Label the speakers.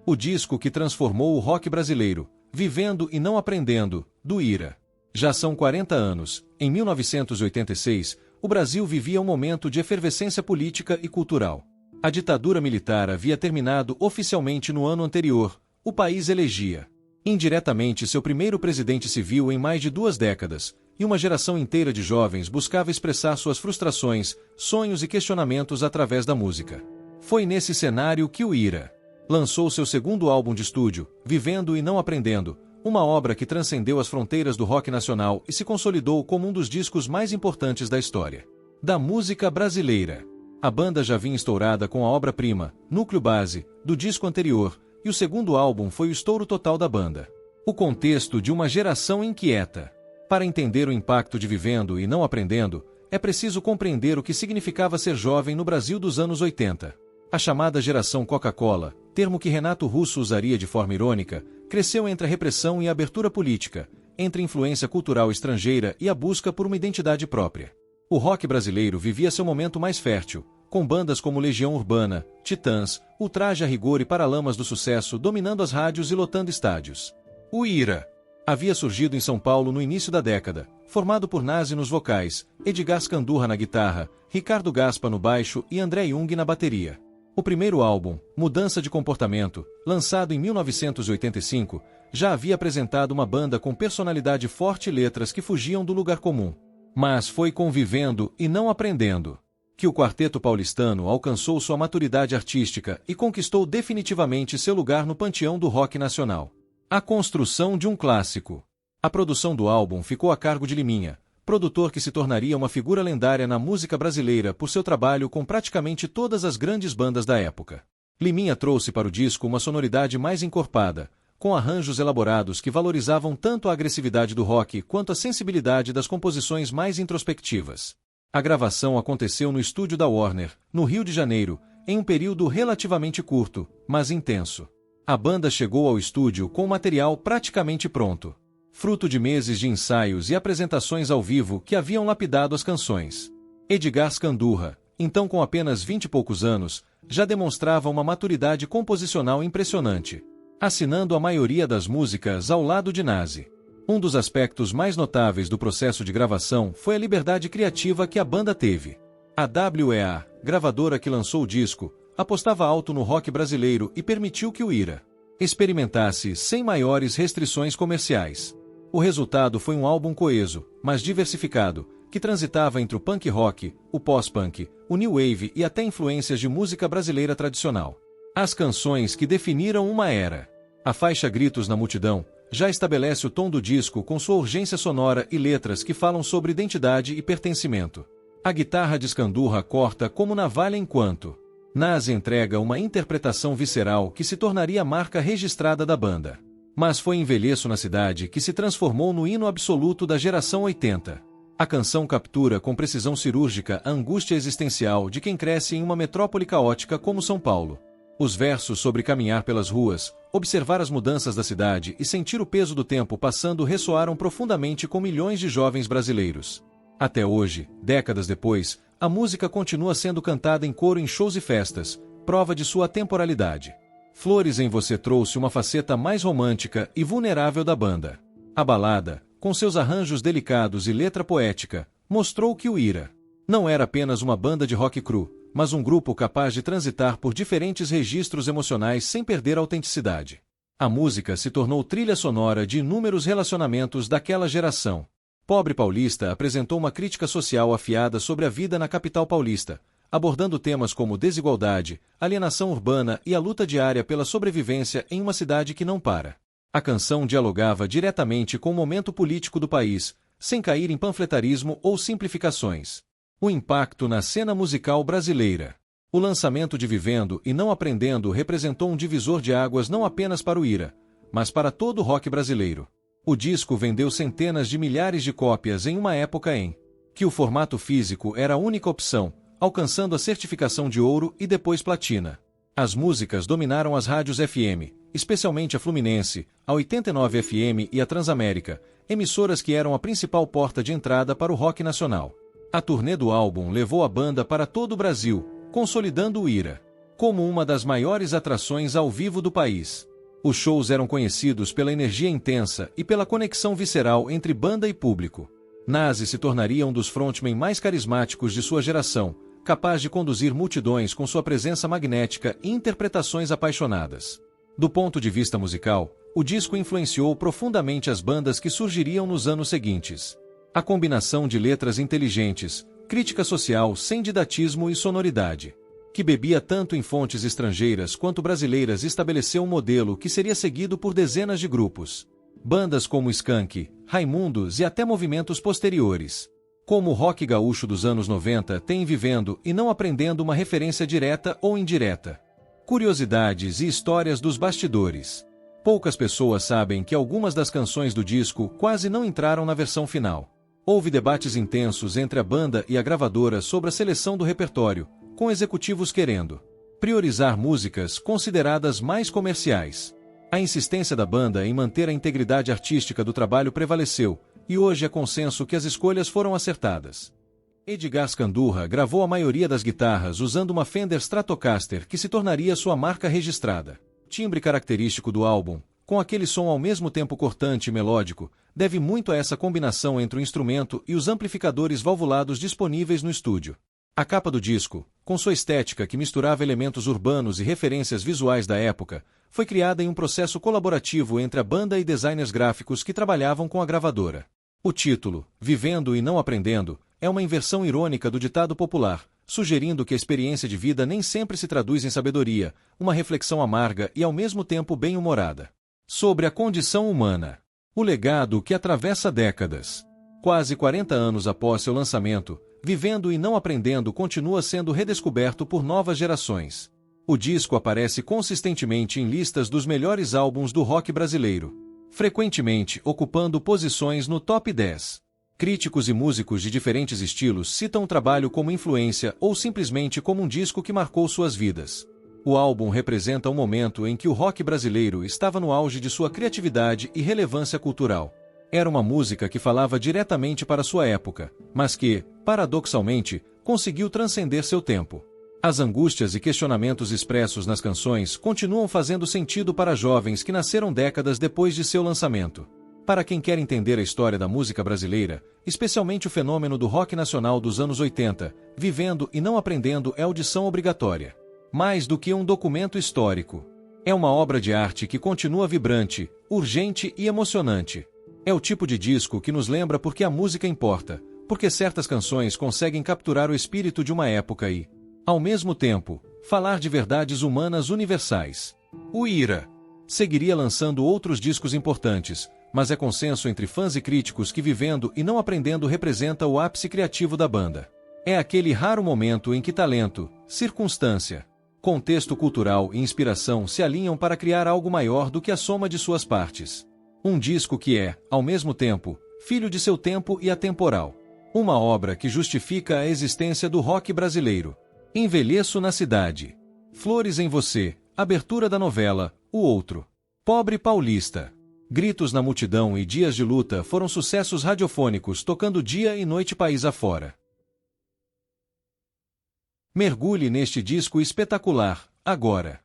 Speaker 1: O disco que transformou o rock brasileiro, Vivendo e Não Aprendendo, do Ira. Já são 40 anos. Em 1986, o Brasil vivia um momento de efervescência política e cultural. A ditadura militar havia terminado oficialmente no ano anterior. O país elegia, indiretamente, seu primeiro presidente civil em mais de 2 décadas, e uma geração inteira de jovens buscava expressar suas frustrações, sonhos e questionamentos através da música. Foi nesse cenário que o Ira lançou seu segundo álbum de estúdio, Vivendo e Não Aprendendo, uma obra que transcendeu as fronteiras do rock nacional e se consolidou como um dos discos mais importantes da história da música brasileira. A banda já vinha estourada com a obra-prima, Núcleo Base, do disco anterior, e o segundo álbum foi o estouro total da banda. O contexto de uma geração inquieta. Para entender o impacto de Vivendo e Não Aprendendo, é preciso compreender o que significava ser jovem no Brasil dos anos 80. A chamada geração Coca-Cola, termo que Renato Russo usaria de forma irônica, cresceu entre a repressão e a abertura política, entre a influência cultural estrangeira e a busca por uma identidade própria. O rock brasileiro vivia seu momento mais fértil, com bandas como Legião Urbana, Titãs, Ultraje a Rigor e Paralamas do Sucesso dominando as rádios e lotando estádios. O Ira havia surgido em São Paulo no início da década, formado por Nazi nos vocais, Edgar Scandurra na guitarra, Ricardo Gaspa no baixo e André Jung na bateria. O primeiro álbum, Mudança de Comportamento, lançado em 1985, já havia apresentado uma banda com personalidade forte e letras que fugiam do lugar comum. Mas foi com Vivendo e Não Aprendendo que o quarteto paulistano alcançou sua maturidade artística e conquistou definitivamente seu lugar no panteão do rock nacional. A construção de um clássico. A produção do álbum ficou a cargo de Liminha, produtor que se tornaria uma figura lendária na música brasileira por seu trabalho com praticamente todas as grandes bandas da época. Liminha trouxe para o disco uma sonoridade mais encorpada, com arranjos elaborados que valorizavam tanto a agressividade do rock quanto a sensibilidade das composições mais introspectivas. A gravação aconteceu no estúdio da Warner, no Rio de Janeiro, em um período relativamente curto, mas intenso. A banda chegou ao estúdio com o material praticamente pronto, fruto de meses de ensaios e apresentações ao vivo que haviam lapidado as canções. Edgar Scandurra, então com apenas 20 e poucos anos, já demonstrava uma maturidade composicional impressionante, assinando a maioria das músicas ao lado de Nazi. Um dos aspectos mais notáveis do processo de gravação foi a liberdade criativa que a banda teve. A WEA, gravadora que lançou o disco, apostava alto no rock brasileiro e permitiu que o Ira experimentasse sem maiores restrições comerciais. O resultado foi um álbum coeso, mas diversificado, que transitava entre o punk rock, o pós-punk, o new wave e até influências de música brasileira tradicional. As canções que definiram uma era. A faixa Gritos na Multidão já estabelece o tom do disco com sua urgência sonora e letras que falam sobre identidade e pertencimento. A guitarra de Scandurra corta como navalha enquanto Nazi entrega uma interpretação visceral que se tornaria a marca registrada da banda. Mas foi Envelheço na Cidade que se transformou no hino absoluto da geração 80. A canção captura com precisão cirúrgica a angústia existencial de quem cresce em uma metrópole caótica como São Paulo. Os versos sobre caminhar pelas ruas, observar as mudanças da cidade e sentir o peso do tempo passando ressoaram profundamente com milhões de jovens brasileiros. Até hoje, décadas depois, a música continua sendo cantada em coro em shows e festas, prova de sua atemporalidade. Flores em Você trouxe uma faceta mais romântica e vulnerável da banda. A balada, com seus arranjos delicados e letra poética, mostrou que o Ira não era apenas uma banda de rock cru, mas um grupo capaz de transitar por diferentes registros emocionais sem perder a autenticidade. A música se tornou trilha sonora de inúmeros relacionamentos daquela geração. Pobre Paulista apresentou uma crítica social afiada sobre a vida na capital paulista, abordando temas como desigualdade, alienação urbana e a luta diária pela sobrevivência em uma cidade que não para. A canção dialogava diretamente com o momento político do país, sem cair em panfletarismo ou simplificações. O impacto na cena musical brasileira. O lançamento de Vivendo e Não Aprendendo representou um divisor de águas não apenas para o Ira, mas para todo o rock brasileiro. O disco vendeu centenas de milhares de cópias em uma época em que o formato físico era a única opção, alcançando a certificação de ouro e depois platina. As músicas dominaram as rádios FM, especialmente a Fluminense, a 89 FM e a Transamérica, emissoras que eram a principal porta de entrada para o rock nacional. A turnê do álbum levou a banda para todo o Brasil, consolidando o Ira como uma das maiores atrações ao vivo do país. Os shows eram conhecidos pela energia intensa e pela conexão visceral entre banda e público. Nazi se tornaria um dos frontmen mais carismáticos de sua geração, capaz de conduzir multidões com sua presença magnética e interpretações apaixonadas. Do ponto de vista musical, o disco influenciou profundamente as bandas que surgiriam nos anos seguintes. A combinação de letras inteligentes, crítica social sem didatismo e sonoridade, que bebia tanto em fontes estrangeiras quanto brasileiras, estabeleceu um modelo que seria seguido por dezenas de grupos. Bandas como Skank, Raimundos e até movimentos posteriores. Como o rock gaúcho dos anos 90 tem Vivendo e Não Aprendendo uma referência direta ou indireta. Curiosidades e histórias dos bastidores. Poucas pessoas sabem que algumas das canções do disco quase não entraram na versão final. Houve debates intensos entre a banda e a gravadora sobre a seleção do repertório, com executivos querendo priorizar músicas consideradas mais comerciais. A insistência da banda em manter a integridade artística do trabalho prevaleceu, e hoje é consenso que as escolhas foram acertadas. Edgar Scandurra gravou a maioria das guitarras usando uma Fender Stratocaster que se tornaria sua marca registrada. O timbre característico do álbum, com aquele som ao mesmo tempo cortante e melódico, deve muito a essa combinação entre o instrumento e os amplificadores valvulados disponíveis no estúdio. A capa do disco, com sua estética que misturava elementos urbanos e referências visuais da época, foi criada em um processo colaborativo entre a banda e designers gráficos que trabalhavam com a gravadora. O título, Vivendo e Não Aprendendo, é uma inversão irônica do ditado popular, sugerindo que a experiência de vida nem sempre se traduz em sabedoria, uma reflexão amarga e ao mesmo tempo bem-humorada. Sobre a condição humana. O legado que atravessa décadas. Quase 40 anos após seu lançamento, Vivendo e Não Aprendendo continua sendo redescoberto por novas gerações. O disco aparece consistentemente em listas dos melhores álbuns do rock brasileiro, frequentemente ocupando posições no top 10. Críticos e músicos de diferentes estilos citam o trabalho como influência ou simplesmente como um disco que marcou suas vidas. O álbum representa um momento em que o rock brasileiro estava no auge de sua criatividade e relevância cultural. Era uma música que falava diretamente para sua época, mas que, paradoxalmente, conseguiu transcender seu tempo. As angústias e questionamentos expressos nas canções continuam fazendo sentido para jovens que nasceram décadas depois de seu lançamento. Para quem quer entender a história da música brasileira, especialmente o fenômeno do rock nacional dos anos 80, Vivendo e Não Aprendendo é audição obrigatória. Mais do que um documento histórico. É uma obra de arte que continua vibrante, urgente e emocionante. É o tipo de disco que nos lembra porque a música importa, porque certas canções conseguem capturar o espírito de uma época e, ao mesmo tempo, falar de verdades humanas universais. O Ira seguiria lançando outros discos importantes, mas é consenso entre fãs e críticos que Vivendo e Não Aprendendo representa o ápice criativo da banda. É aquele raro momento em que talento, circunstância, contexto cultural e inspiração se alinham para criar algo maior do que a soma de suas partes. Um disco que é, ao mesmo tempo, filho de seu tempo e atemporal. Uma obra que justifica a existência do rock brasileiro. Envelheço na Cidade. Flores em Você, abertura da novela, O Outro. Pobre Paulista. Gritos na Multidão e Dias de Luta foram sucessos radiofônicos tocando dia e noite país afora. Mergulhe neste disco espetacular, agora.